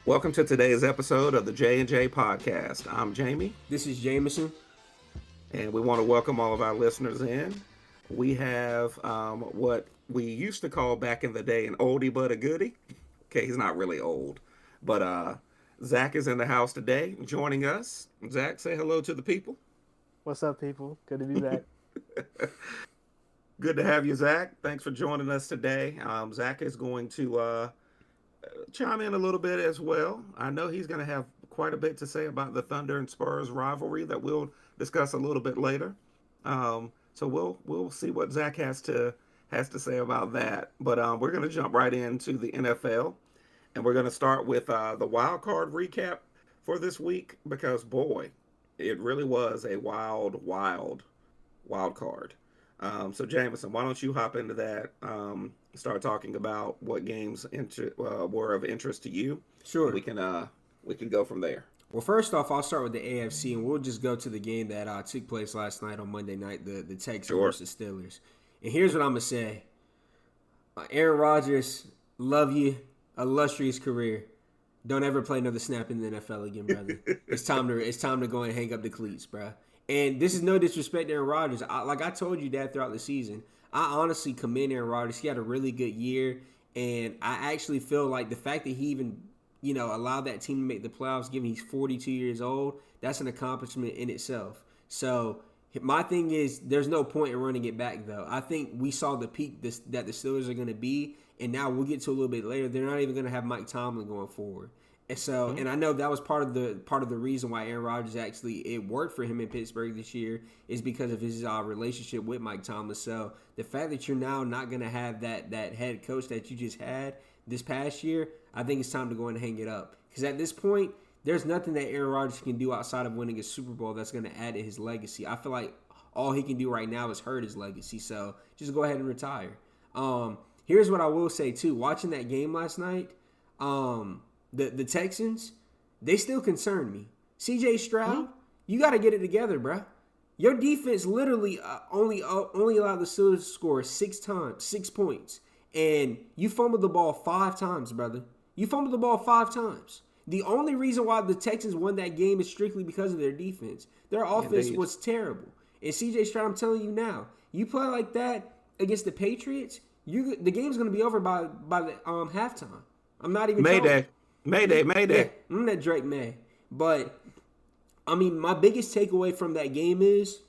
Welcome to today's episode of the J&J Podcast. I'm Jamie, This is Jameson. and we want to welcome all of our listeners in. We have what we used to call back in the day an oldie but a goodie. Okay, he's not really old, but Zach is in the house today joining us. Zach, say hello to the people. What's up, people? Good to be back. Good to have you, Zach. Thanks for joining us today. Zach is going to chime in a little bit as well. I know he's going to have quite a bit to say about the Thunder and Spurs rivalry that we'll discuss a little bit later. So we'll see what Zach has to say about that. But we're going to jump right into the NFL, and we're going to start with the wild card recap for this week because boy, it really was a wild card. So Jameson, why don't you hop into that? Start talking about what games were of interest to you. Sure. We can go from there. Well, first off, I'll start with the AFC, and we'll just go to the game that took place last night on Monday night, the Texans versus Steelers. And here's what I'm going to say. Aaron Rodgers, love you, illustrious career. Don't ever play another snap in the NFL again, brother. It's time to go and hang up the cleats, bro. And this is no disrespect to Aaron Rodgers. I told you that throughout the season. I honestly commend Aaron Rodgers. He had a really good year, and I actually feel like the fact that he even allowed that team to make the playoffs, given he's 42 years old, that's an accomplishment in itself. So my thing is, there's no point in running it back, though. I think we saw the peak that the Steelers are going to be, and now we'll get to a little bit later. They're not even going to have Mike Tomlin going forward. And so, and I know that was part of the reason why Aaron Rodgers it worked for him in Pittsburgh this year is because of his relationship with Mike Tomlin. So the fact that you're now not going to have that head coach that you just had this past year, I think it's time to go and hang it up. Because at this point, there's nothing that Aaron Rodgers can do outside of winning a Super Bowl that's going to add to his legacy. I feel like all he can do right now is hurt his legacy. So just go ahead and retire. Here's what I will say too. Watching that game last night, the Texans, they still concern me. C.J. Stroud, you got to get it together, bro. Your defense literally only allowed the Steelers to score 6 points. And you fumbled the ball 5 times, brother. You fumbled the ball 5 times. The only reason why the Texans won that game is strictly because of their defense. Their offense was terrible. And C.J. Stroud, I'm telling you now, you play like that against the Patriots, the game's going to be over by the halftime. I'm not even Mayday. Yeah, I'm that Drake May. But, I mean, my biggest takeaway from that game is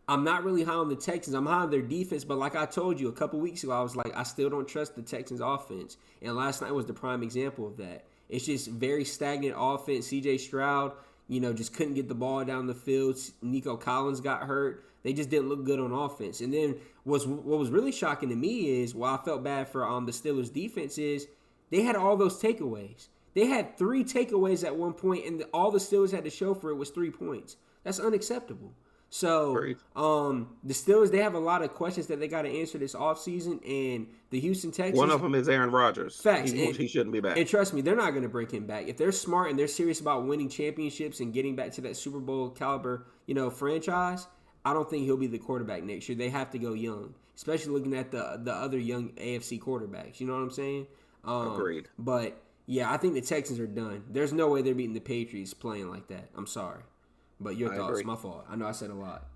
I'm not really high on the Texans. I'm high on their defense. But like I told you a couple weeks ago, I was like, I still don't trust the Texans' offense. And last night was the prime example of that. It's just very stagnant offense. C.J. Stroud, just couldn't get the ball down the field. Nico Collins got hurt. They just didn't look good on offense. And then what was really shocking to me is, I felt bad for the Steelers' defense is, they had all those takeaways. They had 3 takeaways at one point, and all the Steelers had to show for it was 3 points. That's unacceptable. So, the Steelers, they have a lot of questions that they got to answer this offseason, and the Houston Texans. One of them is Aaron Rodgers. Facts. He shouldn't be back. And trust me, they're not going to bring him back. If they're smart and they're serious about winning championships and getting back to that Super Bowl caliber, franchise, I don't think he'll be the quarterback next year. They have to go young, especially looking at the other young AFC quarterbacks. You know what I'm saying? Agreed. But, yeah, I think the Texans are done. There's no way they're beating the Patriots playing like that. I'm sorry. But your thoughts, agree. My fault. I know I said a lot.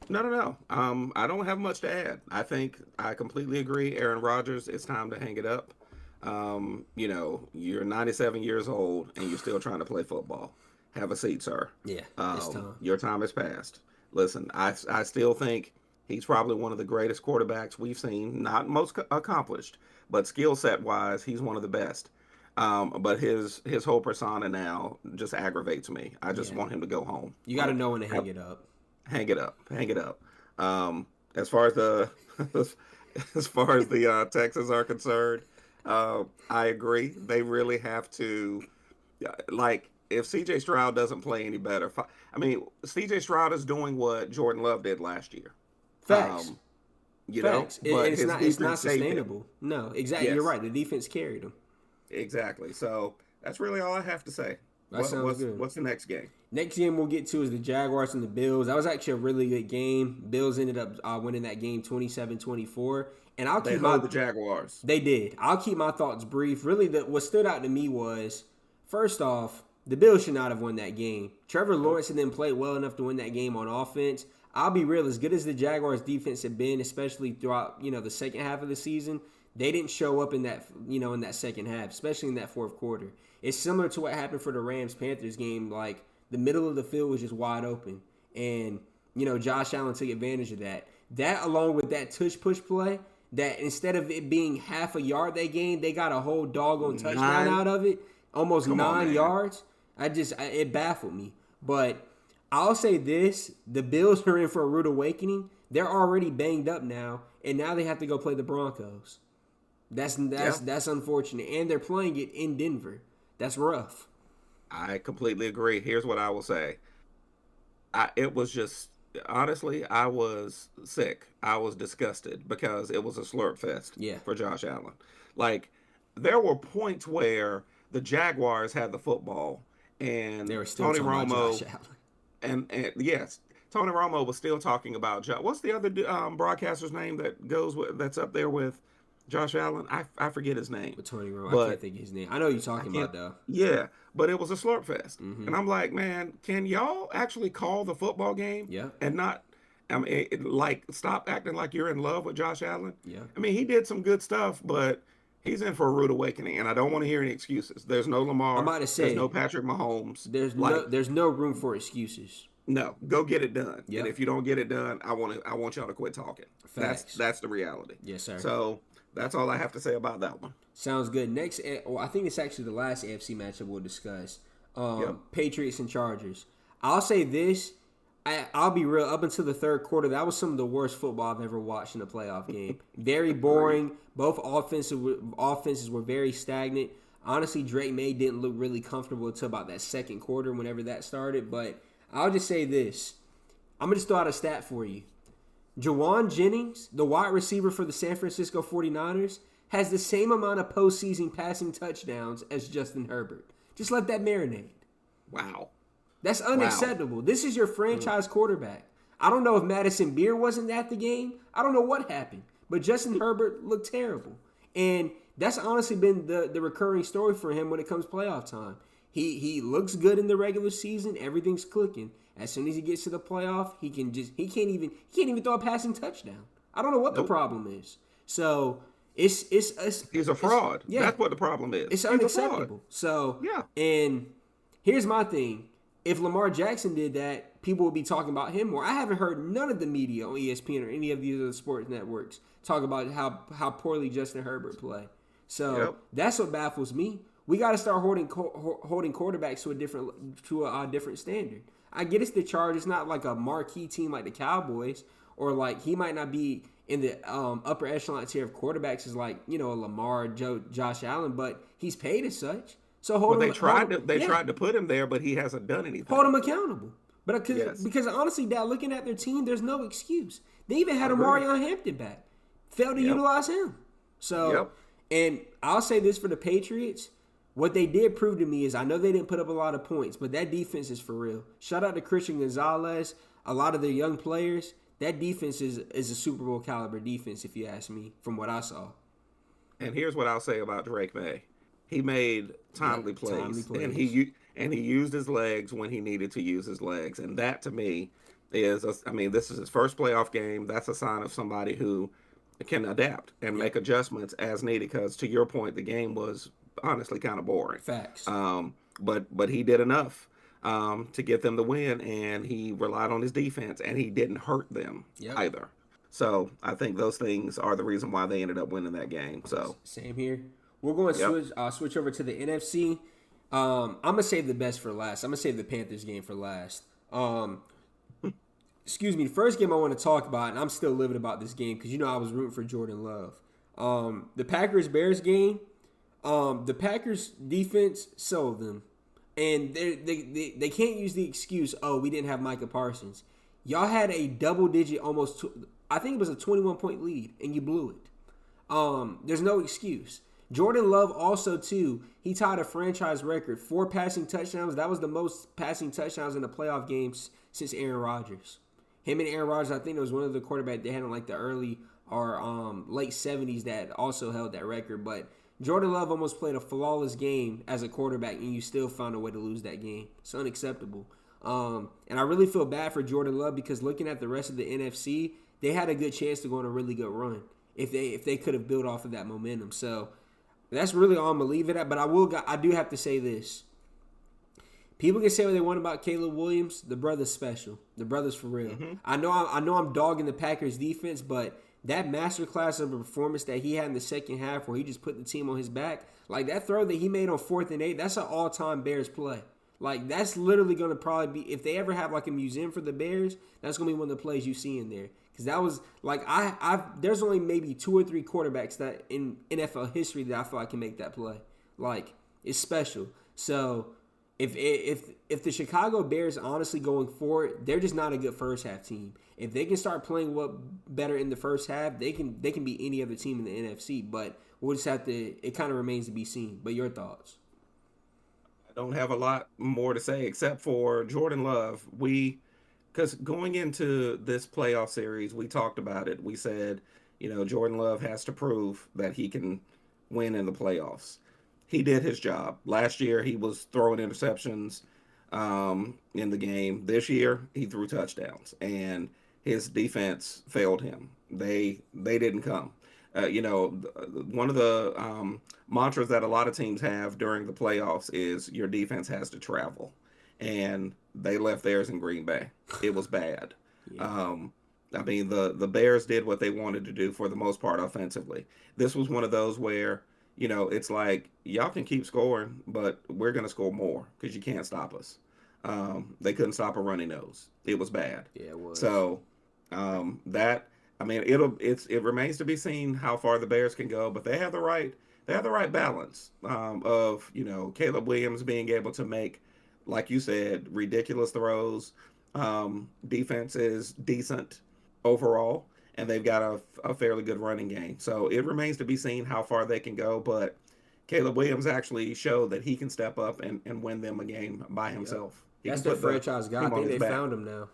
No. I don't have much to add. I think I completely agree. Aaron Rodgers, it's time to hang it up. You're 97 years old and you're still trying to play football. Have a seat, sir. Yeah, it's time. Your time has passed. Listen, I still think he's probably one of the greatest quarterbacks we've seen. Not most accomplished, but skill set wise, he's one of the best. But his whole persona now just aggravates me. I just want him to go home. You got to know when to hang it up. Hang it up. As far as the Texans are concerned, I agree. They really have to, if C.J. Stroud doesn't play any better. C.J. Stroud is doing what Jordan Love did last year. Facts. Facts. But it's not sustainable. No, exactly. Yes. You're right. The defense carried him. Exactly. So that's really all I have to say. Sounds good. What's the next game? Next game we'll get to is the Jaguars and the Bills. That was actually a really good game. Bills ended up winning that game 27-24. And They held the Jaguars. They did. I'll keep my thoughts brief. Really, what stood out to me was First off, the Bills should not have won that game. Trevor Lawrence and them played well enough to win that game on offense. I'll be real, as good as the Jaguars defense had been, especially throughout, the second half of the season, they didn't show up in that, in that second half, especially in that fourth quarter. It's similar to what happened for the Rams-Panthers game. Like, the middle of the field was just wide open. And, Josh Allen took advantage of that. That, along with that tush-push play, that instead of it being half a yard they gained, they got a whole doggone touchdown out of it, almost 9 yards. It baffled me. But I'll say this, the Bills are in for a rude awakening. They're already banged up now, and now they have to go play the Broncos. That's unfortunate. And they're playing it in Denver. That's rough. I completely agree. Here's what I will say. It was just, honestly, I was sick. I was disgusted because it was a slurp fest for Josh Allen. Like, there were points where the Jaguars had the football and they were still Tony talking Romo, about Josh Allen. and yes, Tony Romo was still talking about Josh. What's the other broadcaster's name that's up there with Josh Allen? I forget his name. But Tony Romo, I can't think of his name. I know you're talking about, though. Yeah, but it was a slurp fest. Mm-hmm. And I'm like, man, can y'all actually call the football game? Yeah. And not, stop acting like you're in love with Josh Allen? Yeah. I mean, he did some good stuff, but he's in for a rude awakening, and I don't want to hear any excuses. There's no Lamar. I'm about to say, there's no Patrick Mahomes. There's no room for excuses. No, go get it done. Yep. And if you don't get it done, I want y'all to quit talking. Facts. That's the reality. Yes, sir. So that's all I have to say about that one. Sounds good. Next, I think it's actually the last AFC matchup we'll discuss. Patriots and Chargers. I'll say this. I'll be real. Up until the third quarter, that was some of the worst football I've ever watched in a playoff game. Very boring. Both offenses were very stagnant. Honestly, Drake May didn't look really comfortable until about that second quarter, whenever that started. But I'll just say this. I'm going to just throw out a stat for you. Jawan Jennings, the wide receiver for the San Francisco 49ers, has the same amount of postseason passing touchdowns as Justin Herbert. Just let that marinate. Wow. That's unacceptable. Wow. This is your franchise quarterback. I don't know if Madison Beer wasn't at the game. I don't know what happened. But Justin Herbert looked terrible. And that's honestly been the recurring story for him when it comes playoff time. He looks good in the regular season. Everything's clicking. As soon as he gets to the playoff, he can't even throw a passing touchdown. I don't know what the problem is. So it's he's a fraud. That's what the problem is. It's unacceptable. So and here's my thing. If Lamar Jackson did that, people would be talking about him more. I haven't heard none of the media on ESPN or any of these other sports networks talk about how poorly Justin Herbert played. So that's what baffles me. We got to start holding quarterbacks to a different standard. I get it's the Chargers. It's not like a marquee team like the Cowboys, or like he might not be in the upper echelon tier of quarterbacks as like a Lamar, Josh Allen, but he's paid as such. So they tried to put him there, but he hasn't done anything. Hold him accountable. But because honestly, Dad, looking at their team, there's no excuse. They even had Omarion Hampton back. Failed to utilize him. So, and I'll say this for the Patriots. What they did prove to me is I know they didn't put up a lot of points, but that defense is for real. Shout out to Christian Gonzalez, a lot of their young players. That defense is a Super Bowl caliber defense, if you ask me, from what I saw. And here's what I'll say about Drake May. He made timely plays. And he used his legs when he needed to use his legs. And that, to me, this is his first playoff game. That's a sign of somebody who can adapt and make adjustments as needed. Because, to your point, the game was honestly kind of boring. Facts. But he did enough to get them the win, and he relied on his defense, and he didn't hurt them either. So I think those things are the reason why they ended up winning that game. So same here. We're going to switch over to the NFC. I'm going to save the best for last. I'm going to save the Panthers game for last. Excuse me. The first game I want to talk about, and I'm still livid about this game because, I was rooting for Jordan Love. The Packers-Bears game, the Packers defense sold them. And they can't use the excuse, we didn't have Micah Parsons. Y'all had a double-digit, I think it was a 21-point lead, and you blew it. There's no excuse. Jordan Love also, too, he tied a franchise record, 4 passing touchdowns. That was the most passing touchdowns in the playoff games since Aaron Rodgers. Him and Aaron Rodgers, I think it was one of the quarterbacks they had in like the early or late 70s that also held that record. But Jordan Love almost played a flawless game as a quarterback, and you still found a way to lose that game. It's unacceptable. And I really feel bad for Jordan Love because looking at the rest of the NFC, they had a good chance to go on a really good run if they could have built off of that momentum. So that's really all I'm gonna leave it at. But I do have to say this. People can say what they want about Caleb Williams. The brother's special. The brother's for real. Mm-hmm. I know I'm dogging the Packers defense, but that masterclass of a performance that he had in the second half where he just put the team on his back, like that throw that he made on 4th and 8, that's an all-time Bears play. Like, that's literally going to probably be, if they ever have like a museum for the Bears, that's going to be one of the plays you see in there. Because that was, like, there's only maybe 2 or 3 quarterbacks that in NFL history that I feel like can make that play. Like, it's special. So, if the Chicago Bears honestly going forward, they're just not a good first half team. If they can start playing better in the first half, they can beat any other team in the NFC. But we'll just have to, it kind of remains to be seen. But your thoughts? I don't have a lot more to say except for Jordan Love. Because going into this playoff series, we talked about it. We said, Jordan Love has to prove that he can win in the playoffs. He did his job. Last year, he was throwing interceptions in the game. This year, he threw touchdowns, and his defense failed him. They didn't come. One of the mantras that a lot of teams have during the playoffs is your defense has to travel, and they left theirs in Green Bay. It was bad. Yeah. The Bears did what they wanted to do for the most part offensively. This was one of those where, it's like, y'all can keep scoring, but we're going to score more because you can't stop us. They couldn't stop a runny nose. It was bad. Yeah, it was. So it remains to be seen how far the Bears can go, but they have the right balance of, Caleb Williams being able to make, like you said, ridiculous throws. Defense is decent overall, and they've got a fairly good running game. So it remains to be seen how far they can go, but Caleb Williams actually showed that he can step up and win them a game by himself. Yep. That's their franchise guy. I think they found him now.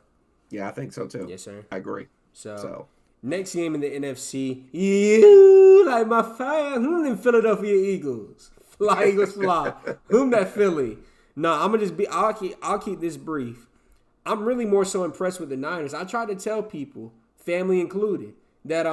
Yeah, I think so too. Yes, sir. I agree. So next game in the NFC, you like my fire. Whom them Philadelphia Eagles? Fly Eagles fly. Whom that Philly? No, I'm gonna just be. I'll keep this brief. I'm really more so impressed with the Niners. I tried to tell people, family included, that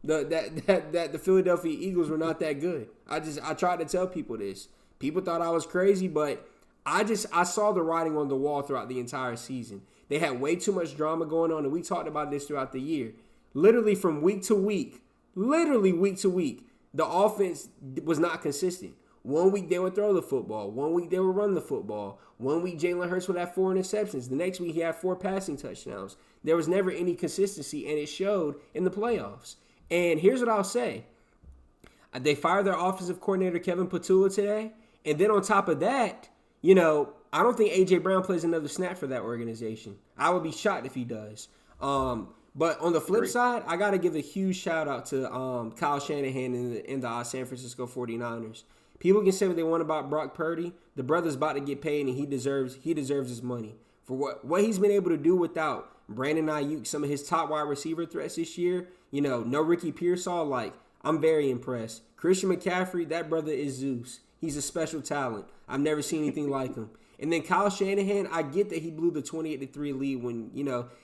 that the Philadelphia Eagles were not that good. I tried to tell people this. People thought I was crazy, but I saw the writing on the wall throughout the entire season. They had way too much drama going on, and we talked about this throughout the year. Literally from week to week, the offense was not consistent. 1 week they would throw the football. 1 week they would run the football. 1 week Jalen Hurts would have 4 interceptions. The next week he had 4 passing touchdowns. There was never any consistency, and it showed in the playoffs. And here's what I'll say. They fired their offensive coordinator, Kevin Patula, today. And then on top of that, I don't think A.J. Brown plays another snap for that organization. I would be shocked if he does. But on the flip side, I got to give a huge shout out to Kyle Shanahan in the San Francisco 49ers. People can say what they want about Brock Purdy. The brother's about to get paid, and he deserves his money. For what he's been able to do without Brandon Ayuk, some of his top wide receiver threats this year, no Ricky Pearsall, I'm very impressed. Christian McCaffrey, that brother is Zeus. He's a special talent. I've never seen anything like him. And then Kyle Shanahan, I get that he blew the 28-3 lead when,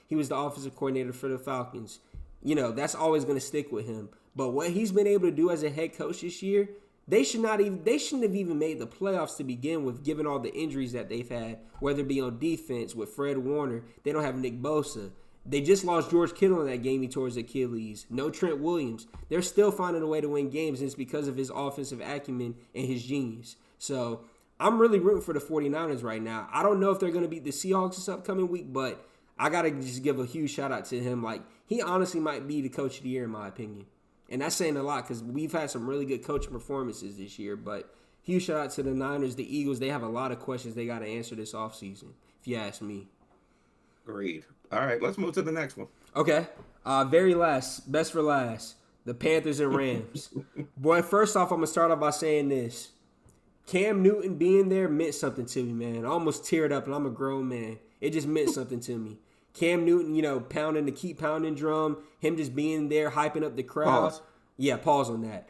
he was the offensive coordinator for the Falcons. That's always going to stick with him. But what he's been able to do as a head coach this year, they shouldn't have even made the playoffs to begin with, given all the injuries that they've had, whether it be on defense with Fred Warner. They don't have Nick Bosa. They just lost George Kittle in that game he tore his Achilles. No Trent Williams. They're still finding a way to win games, and it's because of his offensive acumen and his genius. So I'm really rooting for the 49ers right now. I don't know if they're going to beat the Seahawks this upcoming week, but I got to just give a huge shout out to him. He honestly might be the coach of the year in my opinion. And that's saying a lot because we've had some really good coaching performances this year. But huge shout out to the Niners, the Eagles. They have a lot of questions they got to answer this offseason, if you ask me. Agreed. All right, let's move to the next one. Okay. Very last, best for last, the Panthers and Rams. Boy, first off, I'm going to start off by saying this. Cam Newton being there meant something to me, man. I almost teared up, and I'm a grown man. It just meant something to me. Cam Newton, pounding the keep pounding drum, him just being there, hyping up the crowd. Pause. Yeah, pause on that.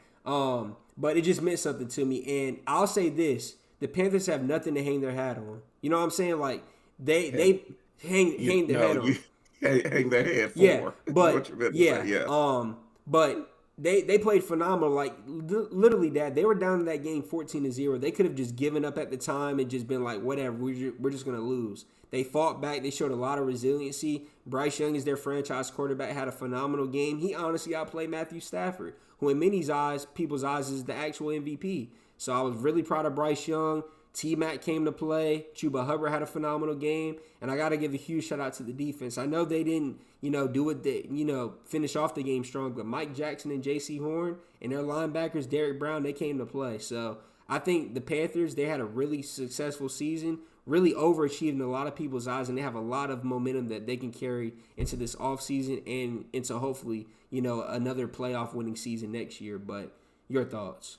But it just meant something to me. And I'll say this: the Panthers have nothing to hang their hat on. You know what I'm saying? Like they hang their head on. You hang their head Yeah, for is what but you meant to say. yeah, Yes. but they played phenomenal. Like literally, Dad, they were down in that game 14-0. They could have just given up at the time and just been like, whatever, we're just gonna lose. They fought back. They showed a lot of resiliency. Bryce Young is their franchise quarterback. Had a phenomenal game. He honestly outplayed Matthew Stafford, who in people's eyes, is the actual MVP. So I was really proud of Bryce Young. T-Mac came to play. Chuba Hubbard had a phenomenal game. And I got to give a huge shout out to the defense. I know they didn't, do it, finish off the game strong. But Mike Jackson and J.C. Horn and their linebackers, Derek Brown, they came to play. So I think the Panthers, they had a really successful season, really overachieved in a lot of people's eyes. And they have a lot of momentum that they can carry into this offseason and into hopefully, another playoff winning season next year. But your thoughts?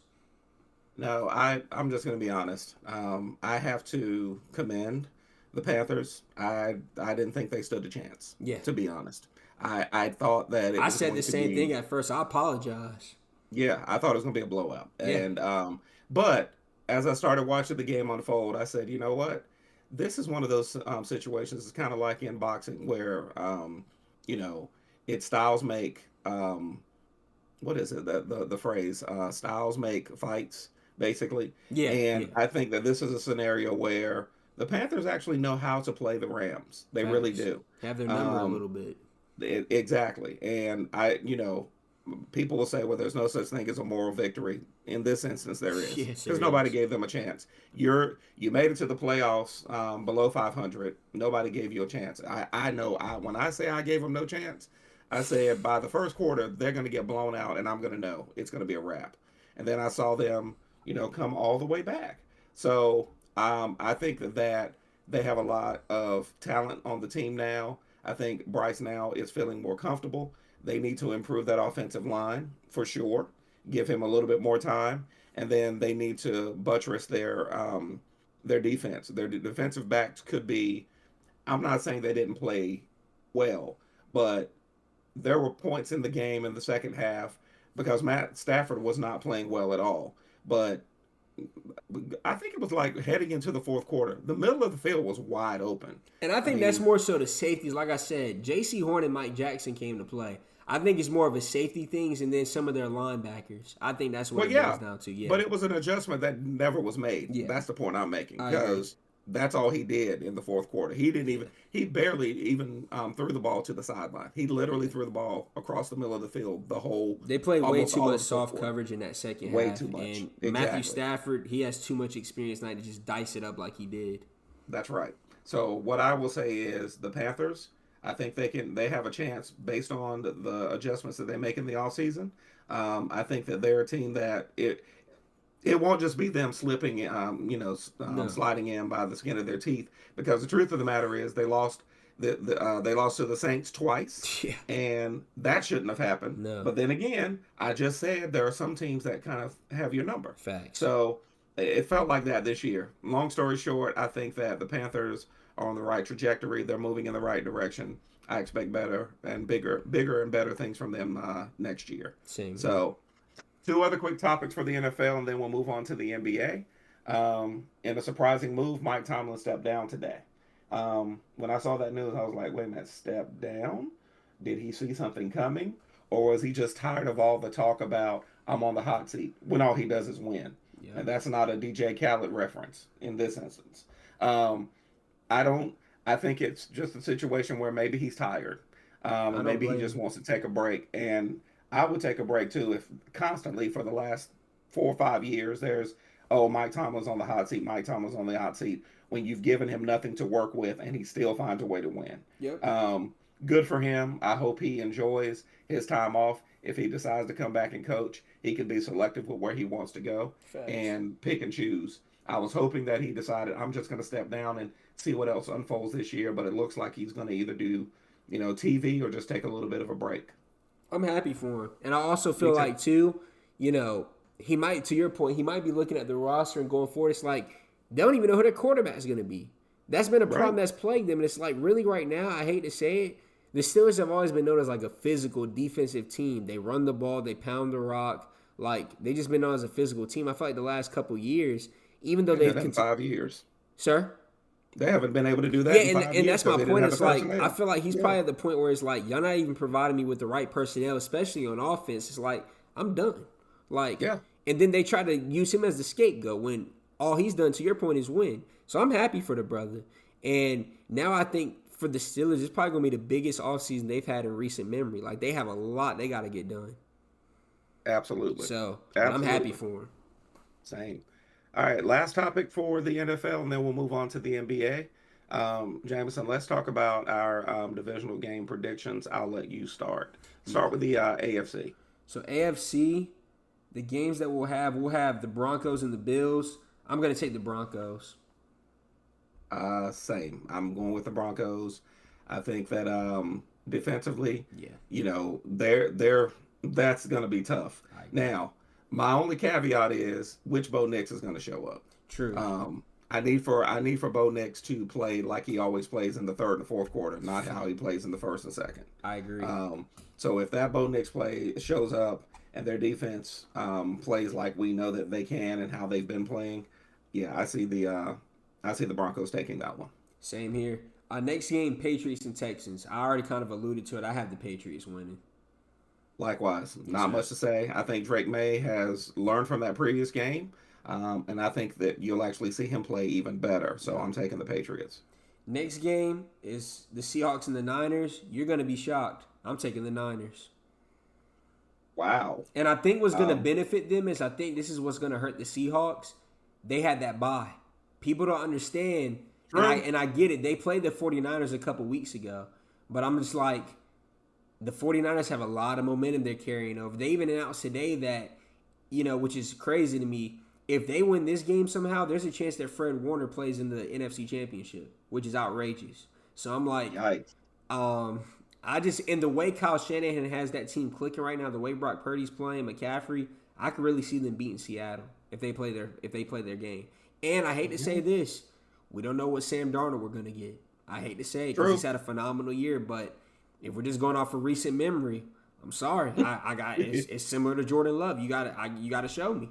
No, I'm just going to be honest. I have to commend the Panthers. I didn't think they stood a chance. Yeah. To be honest, I thought that I said the same thing at first. I apologize. Yeah, I thought it was going to be a blowout. Yeah. And but as I started watching the game unfold, I said, you know what? This is one of those situations. It's kind of like in boxing where it's styles make what is it? The phrase styles make fights, basically. Yeah. And Yeah. I think that this is a scenario where the Panthers actually know how to play the Rams. They really do. Have their number a little bit. Exactly. And people will say, well, there's no such thing as a moral victory. In this instance, there is. Yes, Because nobody gave them a chance. You made it to the playoffs below 500. Nobody gave you a chance. I know when I say I gave them no chance, I said by the first quarter, they're going to get blown out, and I'm going to know it's going to be a wrap. And then I saw them, come all the way back. So I think that they have a lot of talent on the team now. I think Bryce now is feeling more comfortable. They need to improve that offensive line for sure. Give him a little bit more time, and then they need to buttress their defense. Their defensive backs could be. I'm not saying they didn't play well, but there were points in the game in the second half because Matt Stafford was not playing well at all. But I think it was like heading into the fourth quarter. The middle of the field was wide open. And I think that's more so the safeties. Like I said, J.C. Horn and Mike Jackson came to play. I think it's more of a safety things and then some of their linebackers. I think that's what it comes down to. Yeah. But it was an adjustment that never was made. Yeah. That's the point I'm making. Because that's all he did in the fourth quarter. He barely even threw the ball to the sideline. He literally threw the ball across the middle of the field the whole. They played way too much soft coverage in that second half. Way too much. And exactly. Matthew Stafford, he has too much experience now to just dice it up like he did. That's right. So what I will say is the Panthers, I think they have a chance based on the adjustments that they make in the offseason. I think that they're a team that it won't just be them slipping, sliding in by the skin of their teeth. Because the truth of the matter is, they lost. They lost to the Saints twice, and that shouldn't have happened. No. But then again, I just said there are some teams that kind of have your number. Facts. So it felt like that this year. Long story short, I think that the Panthers are on the right trajectory. They're moving in the right direction. I expect better and bigger and better things from them next year. Same. So. Two other quick topics for the NFL, and then we'll move on to the NBA. In a surprising move, Mike Tomlin stepped down today. When I saw that news, I was like, wait a minute, step down? Did he see something coming? Or was he just tired of all the talk about, I'm on the hot seat, when all he does is win? Yeah. And that's not a DJ Khaled reference in this instance. I think it's just a situation where maybe he's tired. Maybe he just wants to take a break. And I would take a break too if constantly for the last 4 or 5 years there's, Mike Tomlin's on the hot seat, Mike Tomlin's on the hot seat, when you've given him nothing to work with and he still finds a way to win. Yep. Good for him. I hope he enjoys his time off. If he decides to come back and coach, he can be selective with where he wants to go. Facts. And pick and choose. I was hoping that he decided, I'm just going to step down and see what else unfolds this year, but it looks like he's going to either do, TV or just take a little bit of a break. I'm happy for him. And I also feel like, too, he might, to your point, he might be looking at the roster and going forward. It's like, they don't even know who their quarterback's going to be. That's been a problem that's plagued them. And it's like, really right now, I hate to say it, the Steelers have always been known as like a physical defensive team. They run the ball, they pound the rock. Like they just been known as a physical team. I feel like the last couple years, even though They did they've that in 5 years. sir. They haven't been able to do that Yeah, in and 5 years that's my because they didn't point. have the It's like I personnel. feel like he's Yeah, probably at the point where it's like y'all not even providing me with the right personnel, especially on offense. It's like I'm done. Like, yeah. and then they try to use him as the scapegoat when all he's done, to your point, is win. So I'm happy for the brother. And now I think for the Steelers, it's probably gonna be the biggest offseason they've had in recent memory. Like they have a lot they got to get done. Absolutely. So, but I'm happy Absolutely. for him. Same. All right, last topic for the NFL, and then we'll move on to the NBA. Jameson, let's talk about our divisional game predictions. I'll let you start. Yeah. Start with the AFC. So AFC, the games that we'll have the Broncos and the Bills. I'm gonna take the Broncos. Same. I'm going with the Broncos. I think that defensively, Yeah, they're that's going to be tough. I agree. Now, my only caveat is which Bo Nix is going to show up. True. I need for Bo Nix to play like he always plays in the third and fourth quarter, not how he plays in the first and second. I agree. So if that Bo Nix play shows up and their defense plays like we know that they can and how they've been playing, yeah, I see the Broncos taking that one. Same here. Next game, Patriots and Texans. I already kind of alluded to it. I have the Patriots winning. Likewise, Yes, not sir. much to say. I think Drake May has learned from that previous game, and I think that you'll actually see him play even better. So I'm taking the Patriots. Next game is the Seahawks and the Niners. You're gonna be shocked. I'm taking the Niners. Wow. And I think what's going to Um, benefit them is I think this is what's going to hurt the Seahawks. They had that bye. People don't understand. And I True. and I get it. They played the 49ers a couple weeks ago. But I'm just like, the 49ers have a lot of momentum they're carrying over. They even announced today that, which is crazy to me, if they win this game somehow, there's a chance that Fred Warner plays in the NFC Championship, which is outrageous. So I'm like, Yikes. um, I just in the way Kyle Shanahan has that team clicking right now, the way Brock Purdy's playing, McCaffrey, I could really see them beating Seattle if they play their game. And I hate to say this, we don't know what Sam Darnold we're gonna get. I hate to say it because True. he's had a phenomenal year, but if we're just going off of recent memory, I'm sorry. I got it's similar to Jordan Love. You gotta show me.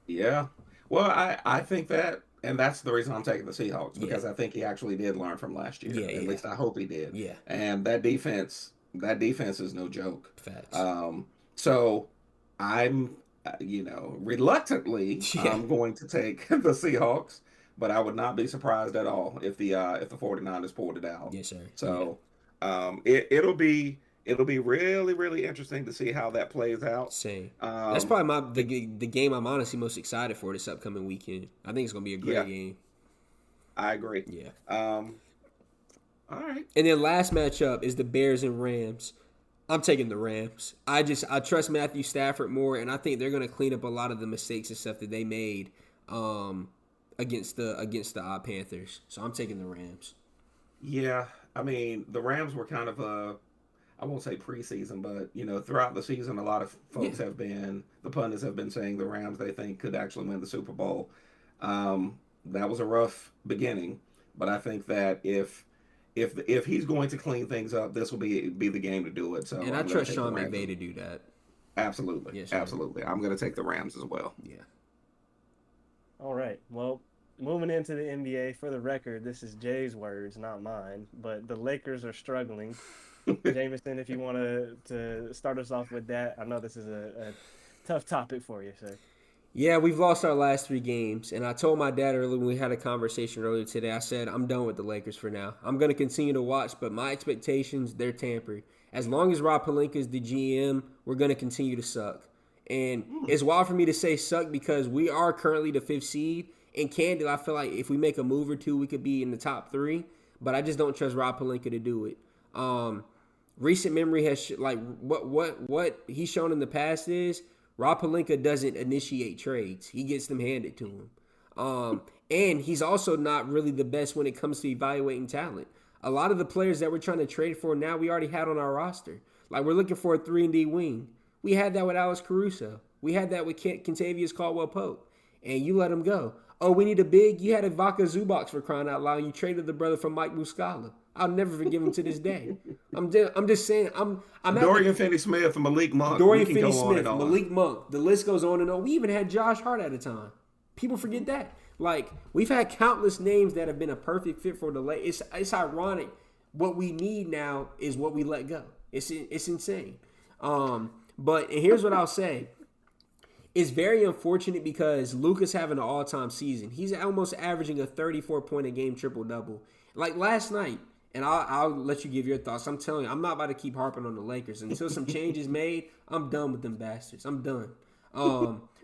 Yeah. Well, I think that, and that's the reason I'm taking the Seahawks Yeah, because I think he actually did learn from last year. yeah, At yeah, least I hope he did. yeah. And that defense is no joke. Facts. So I'm, reluctantly, Yeah. I'm going to take the Seahawks, but I would not be surprised at all if the 49ers pulled it out. Yes, sir. Yeah. So it'll be really really interesting to see how that plays out. Same. That's Um, probably the game I'm honestly most excited for this upcoming weekend. I think it's gonna be a great yeah, game. I agree. Yeah. Um, all right. And then last matchup is the Bears and Rams. I'm taking the Rams. I trust Matthew Stafford more, and I think they're gonna clean up a lot of the mistakes and stuff that they made against the Panthers. So I'm taking the Rams. Yeah, I mean the Rams were kind of I won't say preseason, but throughout the season, a lot of Yeah. folks the pundits have been saying the Rams they think could actually win the Super Bowl. That was a rough beginning, but I think that if he's going to clean things up, this will be the game to do it. So And I I'm going to trust take the Sean Rams. McVay to do that. Absolutely, Yes, sir. absolutely. I'm going to take the Rams as well. Yeah. All right. Well, moving into the NBA, for the record, this is Jay's words, not mine. But the Lakers are struggling. Jameson, if you want to start us off with that, I know this is a tough topic for you, sir. Yeah, we've lost our last 3 games, and I told my dad earlier when we had a conversation earlier today, I said, I'm done with the Lakers for now. I'm going to continue to watch, but my expectations, they're tampered. As long as Rob Pelinka is the GM, we're going to continue to suck. And it's wild for me to say suck because we are currently the 5th seed, and candidly, I feel like if we make a move or two, we could be in the top 3, but I just don't trust Rob Pelinka to do it. Recent memory has, what he's shown in the past is, Rob Pelinka doesn't initiate trades. He gets them handed to him. And he's also not really the best when it comes to evaluating talent. A lot of the players that we're trying to trade for now, we already had on our roster. Like, we're looking for a 3-and-D wing. We had that with Alex Caruso. We had that with Kentavious Caldwell-Pope. And you let him go. Oh, we need a big? You had Ibaka Zubac for crying out loud. And you traded the brother from Mike Muscala. I'll never forgive him to this day. I'm just saying. I'm at Dorian Finney-Smith and Malik Monk. We Dorian can go on Finney-Smith, and on. Malik Monk. The list goes on and on. We even had Josh Hart at a time. People forget that. Like, we've had countless names that have been a perfect fit for the Lakers. It's ironic. What we need now is what we let go. It's insane. But and here's what I'll say. It's very unfortunate because Luka's having an all-time season. He's almost averaging a 34-point-a-game triple-double. Like last night, and I'll let you give your thoughts. I'm telling you, I'm not about to keep harping on the Lakers. Until some changes made, I'm done with them bastards. I'm done.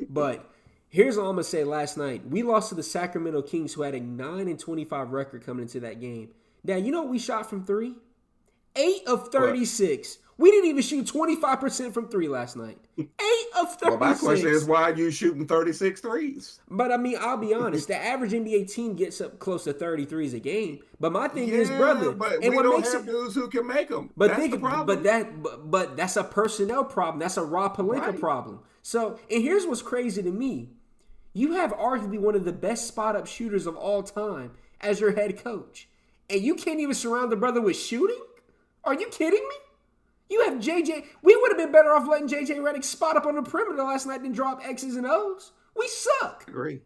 But here's what I'm going to say last night. We lost to the Sacramento Kings, who had a 9-25 record coming into that game. Now, you know what we shot from three? 8 of 36. What? We didn't even shoot 25% from three last night. 8 of 36. Well, my question is, why are you shooting 36 threes? But, I mean, I'll be honest. The average NBA team gets up close to 30 threes a game. But my thing is, brother. But we don't have dudes who can make them. But that's the problem. But that's a personnel problem. That's a Rob Pelinka problem. So, and here's what's crazy to me. You have arguably one of the best spot-up shooters of all time as your head coach. And you can't even surround the brother with shooting? Are you kidding me? You have JJ. We would have been better off letting JJ Redick spot up on the perimeter last night than drop X's and O's. We suck. Agree.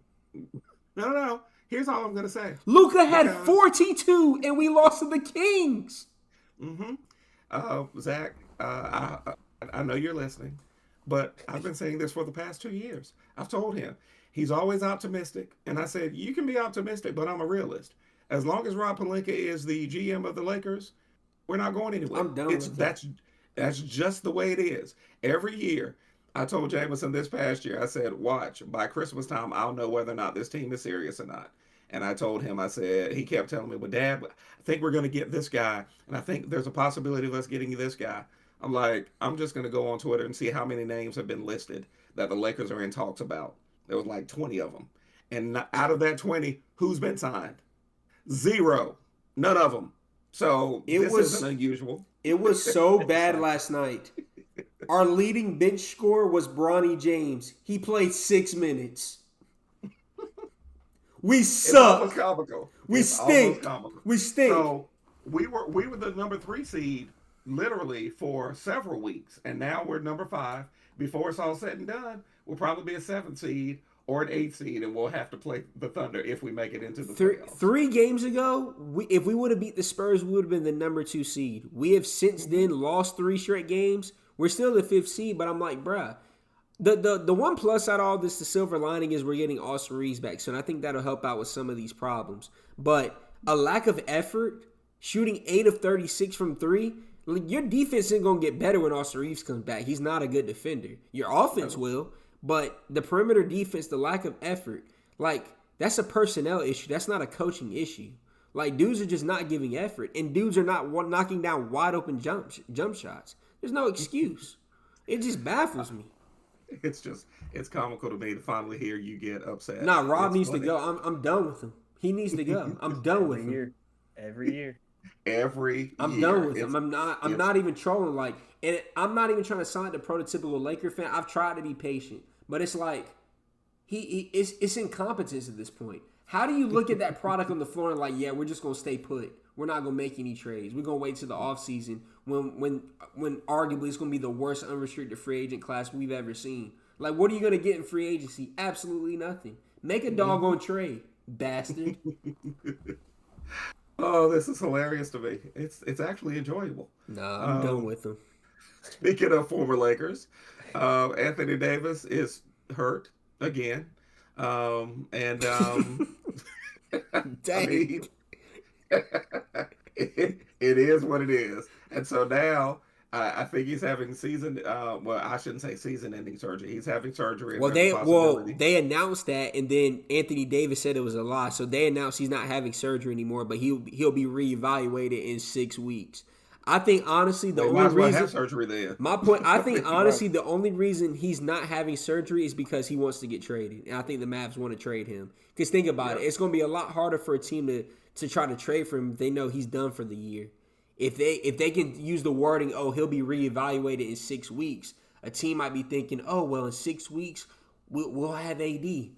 No. Here's all I'm going to say. Luka had 42 and we lost to the Kings. Zach, I know you're listening, but I've been saying this for the past 2 years. I've told him. He's always optimistic. And I said, you can be optimistic, but I'm a realist. As long as Rob Pelinka is the GM of the Lakers, we're not going anywhere. I'm done with that. That's just the way it is. Every year, I told Jameson this past year, I said, watch, by Christmas time, I'll know whether or not this team is serious or not. And I told him, I said, he kept telling me, well, Dad, I think we're going to get this guy. And I think there's a possibility of us getting this guy. I'm like, I'm just going to go on Twitter and see how many names have been listed that the Lakers are in talks about. There was like 20 of them. And out of that 20, who's been signed? 0. None of them. So this isn't unusual. It was so bad last night. Our leading bench scorer was Bronny James. He played 6 minutes. We suck. It's comical. We stink. We stink. So we were the number 3 seed literally for several weeks, and now we're number 5. Before it's all said and done, we'll probably be a 7th seed or an 8th seed, and we'll have to play the Thunder if we make it into the playoffs. 3 games ago, if we would have beat the Spurs, we would have been the number 2 seed. We have since then lost 3 straight games. We're still the 5th seed, but I'm like, bruh. The one plus out of all this, the silver lining, is we're getting Austin Reeves back soon. I think that'll help out with some of these problems. But a lack of effort, shooting 8 of 36 from 3, your defense isn't going to get better when Austin Reeves comes back. He's not a good defender. Your offense will. But the perimeter defense, the lack of effort, like, that's a personnel issue. That's not a coaching issue. Like, dudes are just not giving effort, and dudes are not knocking down wide open jump shots. There's no excuse. It just baffles me. It's comical to me to finally hear you get upset. Nah, Rob needs to go. I'm done with him. He needs to go. I'm done with him. Every year. I'm done with him. I'm not even trolling. Like, and I'm not even trying to sound like the prototypical Laker fan. I've tried to be patient, but it's like it's incompetence at this point. How do you look at that product on the floor and like, yeah, we're just gonna stay put. We're not gonna make any trades. We're gonna wait till the offseason when arguably it's gonna be the worst unrestricted free agent class we've ever seen. Like, what are you gonna get in free agency? Absolutely nothing. Make a doggone trade, bastard. Oh, this is hilarious to me. It's actually enjoyable. Nah, I'm done with them. Speaking of former Lakers, Anthony Davis is hurt again. Dang. I mean, it is what it is. And so now I think he's having I shouldn't say season-ending surgery. He's having surgery. They announced that, and then Anthony Davis said it was a lie. So they announced he's not having surgery anymore, but he'll be reevaluated in 6 weeks. I think honestly the only reason have surgery then. My point, I think honestly the only reason he's not having surgery is because he wants to get traded, and I think the Mavs want to trade him. Because think about it, it's going to be a lot harder for a team to try to trade for him if they know he's done for the year. If they can use the wording, oh, he'll be reevaluated in 6 weeks, a team might be thinking, oh, well, in 6 weeks we'll have AD.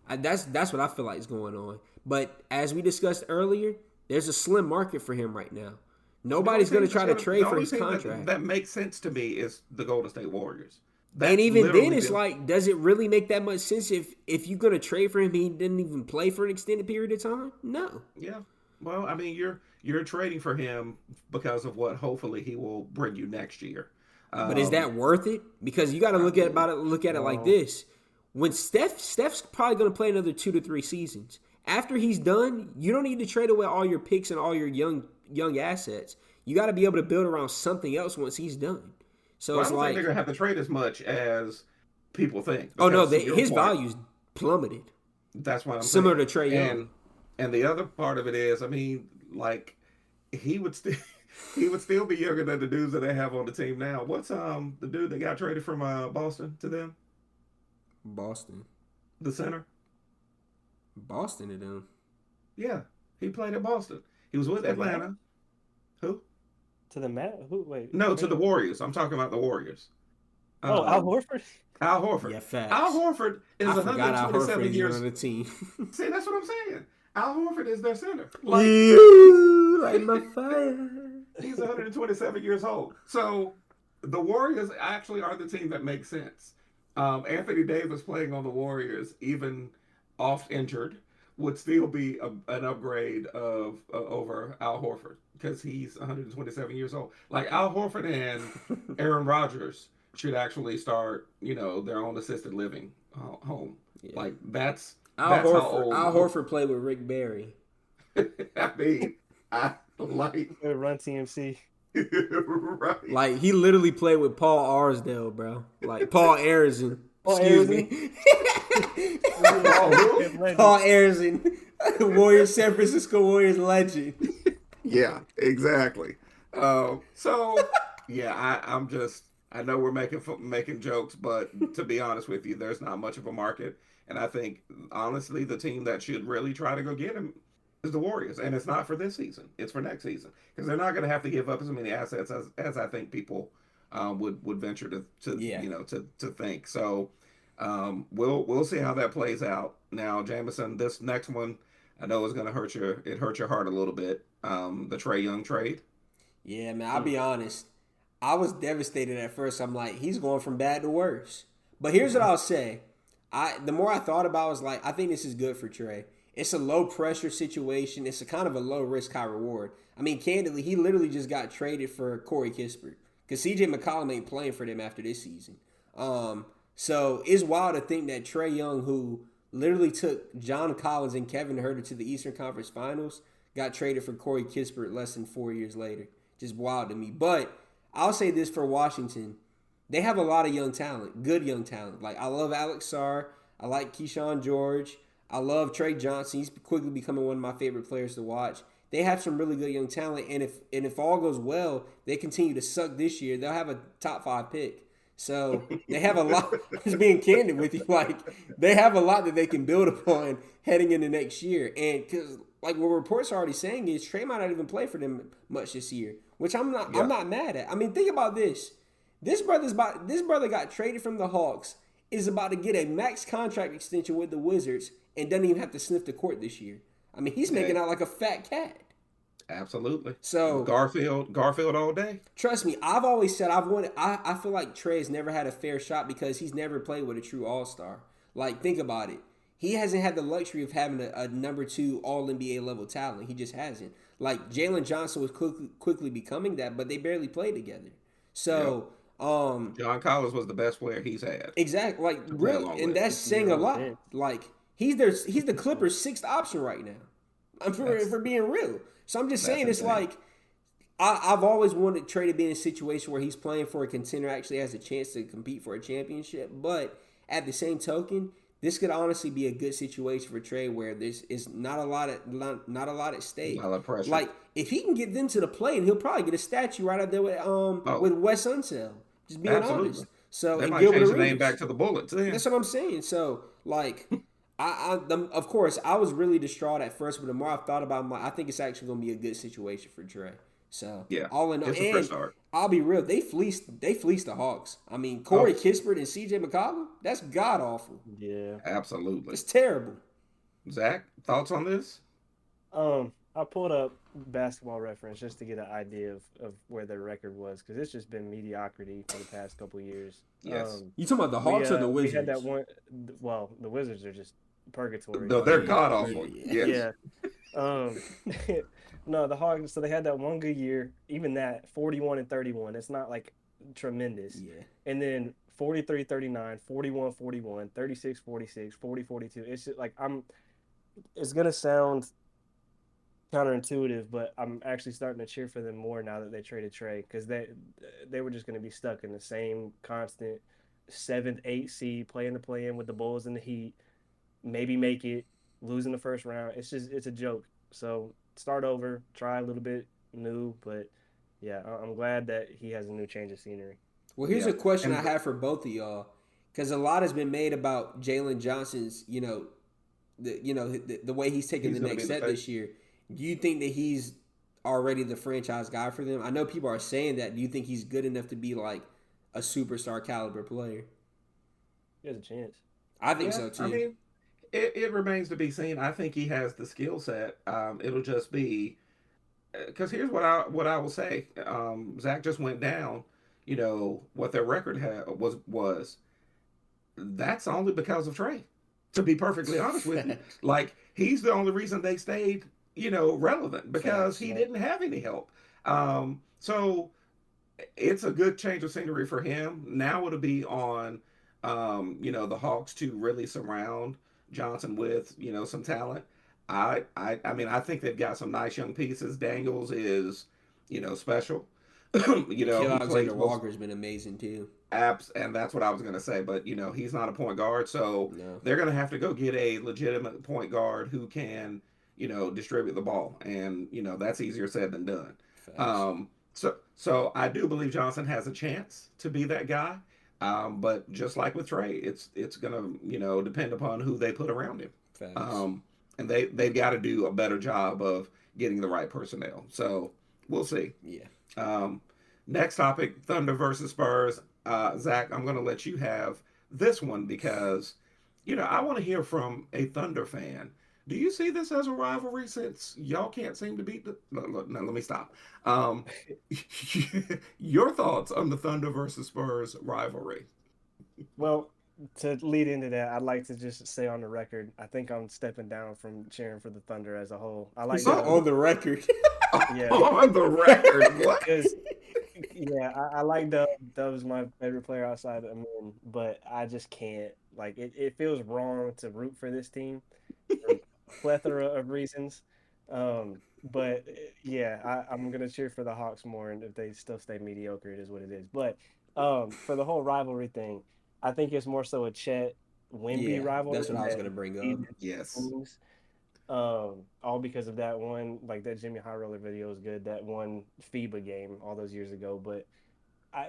That's what I feel like is going on. But as we discussed earlier, There's a slim market for him right now. The only Nobody's going team to try to trade the for only his team contract. that makes sense to me is the Golden State Warriors. And That's even then, literally it's like, does it really make that much sense if you're going to trade for him? He didn't even play for an extended period of time. No. yeah. Well, I mean, you're trading for him because of what hopefully he will bring you next year. But is Um, that worth it? Because you got to look at it like No. this. When Steph's probably going to play another 2 to 3 seasons. After he's done, you don't need to trade away all your picks and all your young assets. You got to be able to build around something else once he's done. So well, I it's don't think like, they're gonna have to trade as much as people think. oh no, Because to your his point, value's plummeted, that's what I'm similar saying. to Trae Young. And the other part of it is, I mean, like he would still he would still be younger than the dudes that they have on the team now. What's the dude that got traded from Boston to them? Boston, The center? Boston to them. Yeah, he played at Boston. He was with Atlanta. Who? To the Met? Who? Wait. No, to Wait. the Warriors. I'm talking about the Warriors. Oh, Al Um, Horford. Al Horford. Yeah, facts. Al Horford is I forgot Al Horford 127 is years. on the team. See, that's what I'm saying. Al Horford is their center. Like You light my fire. he's 127 years old. So the Warriors actually are the team that makes sense. Anthony Davis playing on the Warriors, even off injured, would still be an upgrade of over Al Horford because he's 127 years old. Like Al Horford and Aaron Rodgers should actually start, their own assisted living home. Yeah. Like that's Al how Horford. old. Al Horford played with Rick Barry. I mean, I like Run TMC. right. Like he literally played with Paul Arsdale, bro. Like Paul Arizin. Paul Excuse Arizin? me. who? Paul Arizin, Warriors, San Francisco Warriors legend. Yeah, exactly. So yeah, I know we're making jokes, but to be honest with you, there's not much of a market, and I think honestly the team that should really try to go get him is the Warriors, and it's not for this season; it's for next season because they're not going to have to give up as many assets as I think people would venture to Yeah. to think. So we'll see how that plays out. Now, Jameson, this next one I know is going to hurt your heart a little bit. The Trae Young trade. Yeah, man, I'll be honest. I was devastated at first. I'm like, he's going from bad to worse. But here's what I'll say. The more I thought about it, I was like, I think this is good for Trae. It's a low pressure situation. It's a kind of a low risk, high reward. I mean, candidly, he literally just got traded for Corey Kispert because CJ McCollum ain't playing for them after this season. So it's wild to think that Trae Young, who literally took John Collins and Kevin Huerter to the Eastern Conference Finals, got traded for Corey Kispert less than 4 years later. Just wild to me. But I'll say this for Washington. They have a lot of young talent, good young talent. Like, I love Alex Sarr. I like Keyshawn George. I love Trey Johnson. He's quickly becoming one of my favorite players to watch. They have some really good young talent, and if all goes well, they continue to suck this year, they'll have a top 5 pick. So they have a lot. Just being candid with you, like they have a lot that they can build upon heading into next year. And because like what reports are already saying is Trae might not even play for them much this year, which I'm not. Yeah. I'm not mad at. I mean, think about this. This brother got traded from the Hawks, is about to get a max contract extension with the Wizards, and doesn't even have to sniff the court this year. I mean, he's making out like a fat cat. Absolutely. So Garfield all day. trust me, I've always said I feel like Trae has never had a fair shot because he's never played with a true all-star. Like, think about it. He hasn't had the luxury of having a number 2 all-NBA level talent. He just hasn't. Like, Jalen Johnson was quickly becoming that, but they barely played together. So, John Collins was the best player he's had. exactly, like, play really, along and with. that's saying a lot. bench. Like, he's the Clippers' 6th option right now. For being real. So I'm just saying, it's insane. like, I've always wanted Trae to be in a situation where he's playing for a contender, actually has a chance to compete for a championship. But at the same token, this could honestly be a good situation for Trae where there's is not a lot at stake. A lot of pressure. Like, if he can get them to the play, and he'll probably get a statue right out there with Wes Unseld. Just being Absolutely. honest. So They and might Gilbert change the name Arenas. back to the Bullets. Yeah. That's what I'm saying. So, like, of course, I was really distraught at first, but the more I've thought about it, I'm like, I think it's actually going to be a good situation for Trae. So, Yeah. all in all, It's a fresh and start. I'll be real, they fleeced the Hawks. I mean, Corey Kispert and CJ McCollum, that's god awful. Yeah. Absolutely. It's terrible. Zach, thoughts on this? I pulled up Basketball Reference just to get an idea of where their record was because it's just been mediocrity for the past couple years. Yes. You talking about the Hawks or the We had that Wizards? one. Well, the Wizards are just purgatory. No, I they're mean, god Yeah, awful. yeah. Yes. yeah. Um, no, the Hawks. So they had that one good year. Even that 41-31. It's not like tremendous. Yeah. And then 43-39, 41-41, 36-46, 40-42. It's just like I'm. It's gonna sound counterintuitive, but I'm actually starting to cheer for them more now that they traded Trae because they were just going to be stuck in the same constant seventh, eighth seed, playing the play in with the Bulls and the Heat, maybe make it, losing the first round. It's a joke. So start over, try a little bit new, but yeah, I'm glad that he has a new change of scenery. Well, here's Yeah. a question I And have for both of y'all, because a lot has been made about Jalen Johnson's, the way he's taking he's the going to next be the step face. this year. Do you think that he's already the franchise guy for them? I know people are saying that. Do you think he's good enough to be like a superstar caliber player? He has a chance. I think Yeah. so I too. mean, it remains to be seen. I think he has the skill set. It'll just be because here's what I will say. Zach just went down. You know what their record was. That's only because of Trae. To be perfectly honest with you, Facts. like he's the only reason they stayed, relevant because Facts. he Right. didn't have any help. So it's a good change of scenery for him. Now it'll be on, the Hawks to really surround Johnson with, some talent. I mean, I think they've got some nice young pieces. Daniels is, special. Nikhil He plays Alexander both Walker's been amazing too. apps, and that's what I was gonna say. But he's not a point guard, so No. they're gonna have to go get a legitimate point guard who can, distribute the ball, and that's easier said than done. Facts. So I do believe Johnson has a chance to be that guy. But just like with Trae, it's gonna depend upon who they put around him. Facts. Um, and they've got to do a better job of getting the right personnel. So we'll see. Yeah. Um, Next topic: Thunder versus Spurs. Zach, I'm going to let you have this one because I want to hear from a Thunder fan. Do you see this as a rivalry since y'all can't seem to beat the? No, let me stop. Um, your thoughts on the Thunder versus Spurs rivalry? Well, to lead into that, I'd like to just say on the record, I think I'm stepping down from cheering for the Thunder as a whole. I like So On Dub. the record. Yeah, on the record, what? because yeah, I like Dub. Dub's my favorite player outside of Amin, but I just can't. Like it feels wrong to root for this team for a plethora of reasons. But yeah, I'm gonna cheer for the Hawks more, and if they still stay mediocre, it is what it is. But for the whole rivalry thing, I think it's more so a Chet Wemby Yeah, rivalry that's what I was gonna than bring these up. Yes. teams. All because of that one, like that Jimmy High Roller video is good. That one FIBA game all those years ago, but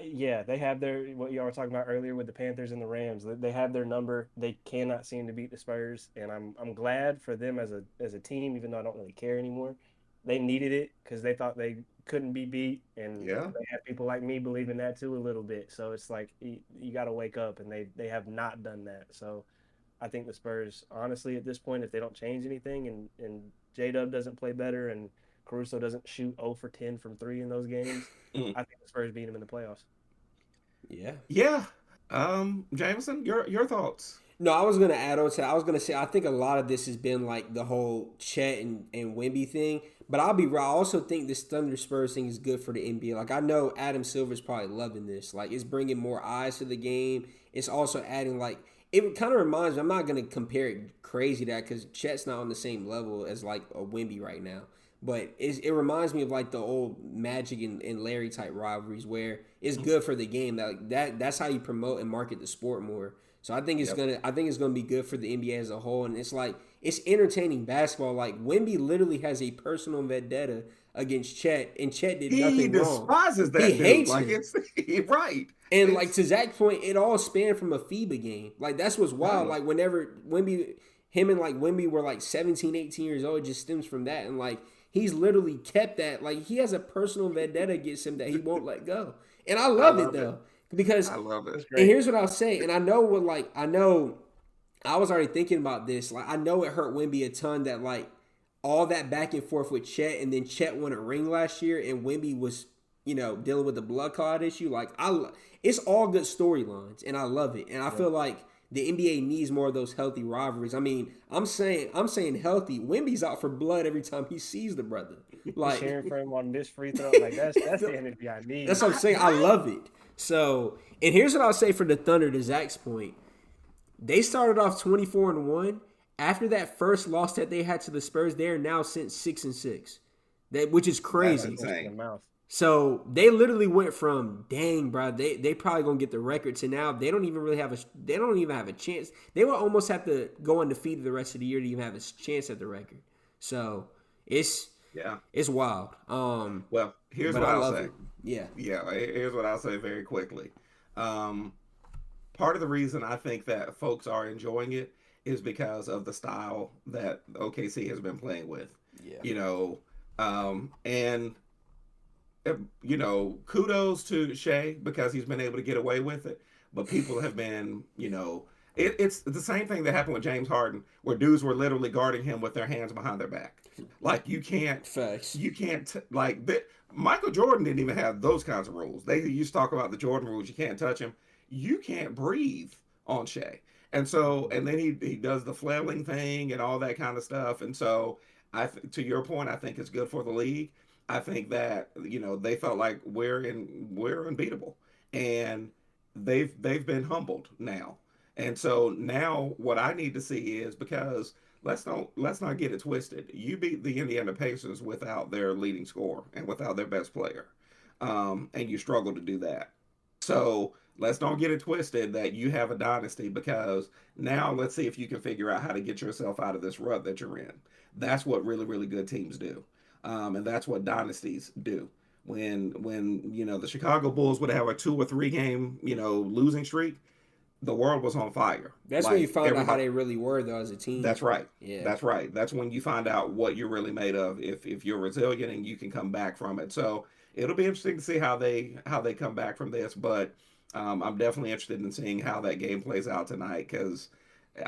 yeah, they have their what y'all were talking about earlier with the Panthers and the Rams. They have their number. They cannot seem to beat the Spurs, and I'm glad for them as a team, even though I don't really care anymore. They needed it because they thought they couldn't be beat, and Yeah. they have people like me believing that too a little bit. So it's like you got to wake up, and they have not done that. So I think the Spurs, honestly, at this point, if they don't change anything, and J Dub doesn't play better, and Caruso doesn't shoot 0 for 10 from three in those games, Mm. I think the Spurs beat them in the playoffs. Yeah. Yeah. Jameson, your thoughts? No, I was gonna add on to that. I was gonna say I think a lot of this has been like the whole Chet and Wemby thing. But I'll be right. I also think this Thunder Spurs thing is good for the NBA. Like I know Adam Silver's probably loving this. Like it's bringing more eyes to the game. It's also adding like it kind of reminds me. I'm not gonna compare it crazy to that because Chet's not on the same level as like a Wemby right now. But it reminds me of like the old Magic and Larry type rivalries where it's good for the game. That's how you promote and market the sport more. So Yep. I think it's gonna be good for the NBA as a whole. And it's like it's entertaining basketball. Like Wemby literally has a personal vendetta against Chet, and Chet did He nothing wrong. despises He that dude. hates Like him. it's right. And like It's to Zach's point, it all spanned from a FIBA game. Like that's what's wild. right. Like whenever Wemby, him and like Wemby were like 17, 18 years old, it just stems from that. And like he's literally kept that. Like he has a personal vendetta against him that he won't let go. And I I love it love it. though. Because I love it. That's and great. here's what I'll say, and I know I was already thinking about this. Like I know it hurt Wemby a ton that like all that back and forth with Chet, and then Chet won a ring last year, and Wemby was, dealing with the blood clot issue. Like, it's all good storylines, and I love it. And I feel like the NBA needs more of those healthy rivalries. I mean, I'm saying healthy. Wemby's out for blood every time he sees the brother. Like, cheering for him on this free throw, like that's the energy I need. that's what I'm saying. I love it. So, and here's what I'll say for the Thunder. To Zach's point, they started off 24-1. After that first loss that they had to the Spurs, they are now since 6-6. Which is crazy. So they literally went from dang, bro, they probably gonna get the record to now they don't even have a chance. They will almost have to go undefeated the rest of the year to even have a chance at the record. So it's wild. Well, here's what I'll say. Yeah. Here's what I'll say very quickly. Part of the reason I think that folks are enjoying it is because of the style that OKC has been playing with. Yeah. And kudos to Shea because he's been able to get away with it. But people have been, it's the same thing that happened with James Harden, where dudes were literally guarding him with their hands behind their back. Like Michael Jordan didn't even have those kinds of rules. They used to talk about the Jordan rules. You can't touch him. You can't breathe on Shea. And then he does the flailing thing and all that kind of stuff. And so to your point, I think it's good for the league. I think that, they felt like we're unbeatable, and they've been humbled now. And so now what I need to see is, because let's not get it twisted. You beat the Indiana Pacers without their leading scorer and without their best player. And you struggle to do that. So let's don't get it twisted that you have a dynasty, because now let's see if you can figure out how to get yourself out of this rut that you're in. That's what really, really good teams do. And that's what dynasties do. When the Chicago Bulls would have a 2 or 3 game, losing streak, the world was on fire. That's when you find out how they really were, though, as a team. That's right. Yeah. That's right. That's when you find out what you're really made of, if you're resilient and you can come back from it. So it'll be interesting to see how they come back from this. But I'm definitely interested in seeing how that game plays out tonight, because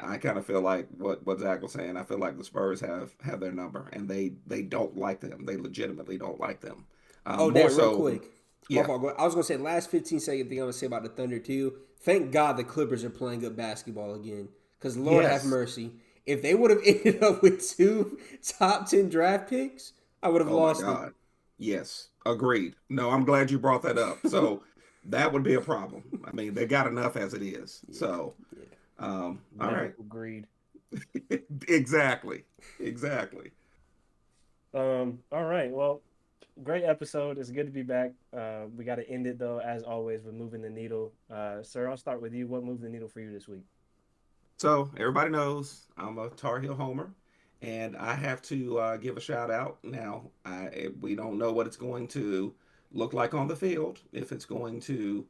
I kind of feel like what Zach was saying. I feel like the Spurs have their number, and they don't like them. They legitimately don't like them. Real quick. Yeah. I was going to say, last 15-second thing I'm going to say about the Thunder, too. Thank God the Clippers are playing good basketball again, because Lord have mercy. If they would have ended up with 2 top 10 draft picks, I would have lost it. Yes, agreed. No, I'm glad you brought that up. So that would be a problem. I mean, they got enough as it is. Yeah. So, all right. Agreed. Exactly. All right. Well, great episode. It's good to be back. We got to end it, though, as always, with moving the needle. Sir, I'll start with you. What moved the needle for you this week? So everybody knows I'm a Tar Heel homer, and I have to give a shout out. Now, we don't know what it's going to look like on the field, if it's going to,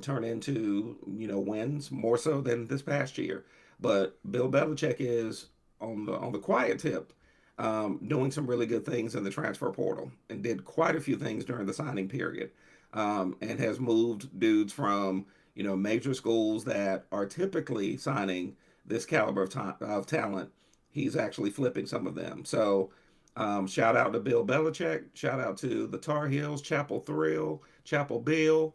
turn into, wins more so than this past year. But Bill Belichick is on the quiet tip, doing some really good things in the transfer portal, and did quite a few things during the signing period, and has moved dudes from, major schools that are typically signing this caliber of talent. He's actually flipping some of them. So shout out to Bill Belichick. Shout out to the Tar Heels, Chapel Bill,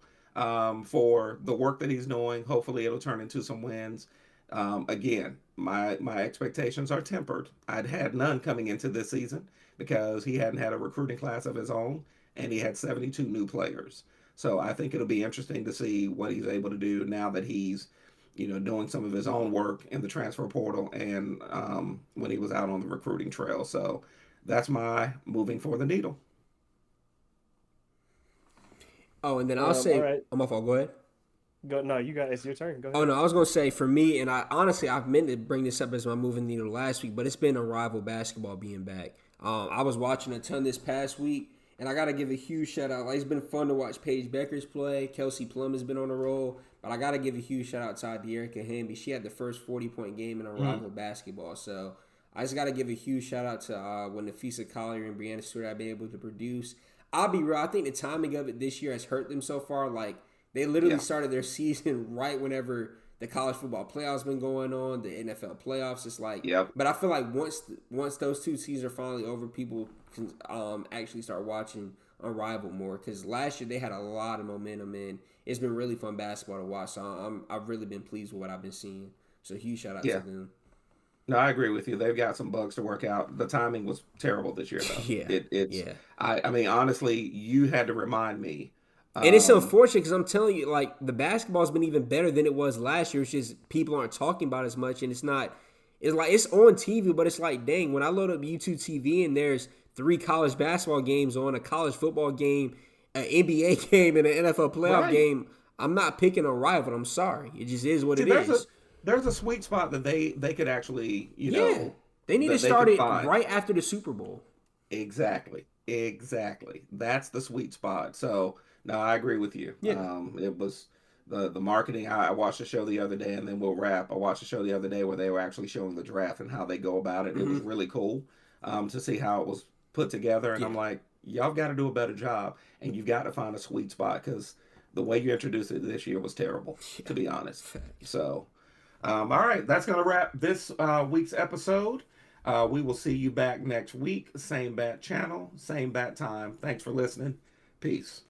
for the work that he's doing. Hopefully it'll turn into some wins. Again, my expectations are tempered. I'd had none coming into this season because he hadn't had a recruiting class of his own, and he had 72 new players. So I think it'll be interesting to see what he's able to do now that he's, doing some of his own work in the transfer portal and when he was out on the recruiting trail. So that's my moving for the needle. Oh, and then I'll say, right. I'm off. I'll go ahead. No, you got. It's your turn. Go ahead. Oh no, I was gonna say for me, and I've meant to bring this up as my moving needle last week, but it's been a rival basketball being back. I was watching a ton this past week, and I gotta give a huge shout out. Like, it's been fun to watch Paige Beckers play. Kelsey Plum has been on a roll, but I gotta give a huge shout out to De'Erica Hamby. She had the first 40-point game in a rival basketball, so I just gotta give a huge shout out to when Nafisa Collier and Brianna Stewart have been able to produce. I'll be real. I think the timing of it this year has hurt them so far. Like, they literally started their season right whenever the college football playoffs been going on, the NFL playoffs. It's like, Yep. but I feel like once those two seasons are finally over, people can actually start watching Unrivaled more because last year they had a lot of momentum and it's been really fun basketball to watch. So I've really been pleased with what I've been seeing. So huge shout out to Yeah. them. No, I agree with you. They've got some bugs to work out. The timing was terrible this year, though. Yeah, It's. yeah. I mean, honestly, you had to remind me. And it's Um, unfortunate because I'm telling you, like the basketball's been even better than it was last year. It's just people aren't talking about it as much, and it's not. It's like it's on TV, but it's like, dang, when I load up YouTube TV and there's 3 college basketball games on, a college football game, an NBA game, and an NFL playoff right. game, I'm not picking a rival. I'm sorry, it just is what See, it is. there's a sweet spot that they could actually, Yeah, they need to that they start could it find. right after the Super Bowl. Exactly. That's the sweet spot. So no, I agree with you. Yeah. It was the marketing. I watched a show the other day, and then we'll wrap. I watched a show the other day where they were actually showing the draft and how they go about it. It was really cool to see how it was put together. And Yeah. I'm like, y'all got to do a better job, and you've got to find a sweet spot because the way you introduced it this year was terrible, to be honest. Facts. So, all right, that's gonna wrap this week's episode. We will see you back next week. Same bat channel, same bat time. Thanks for listening. Peace.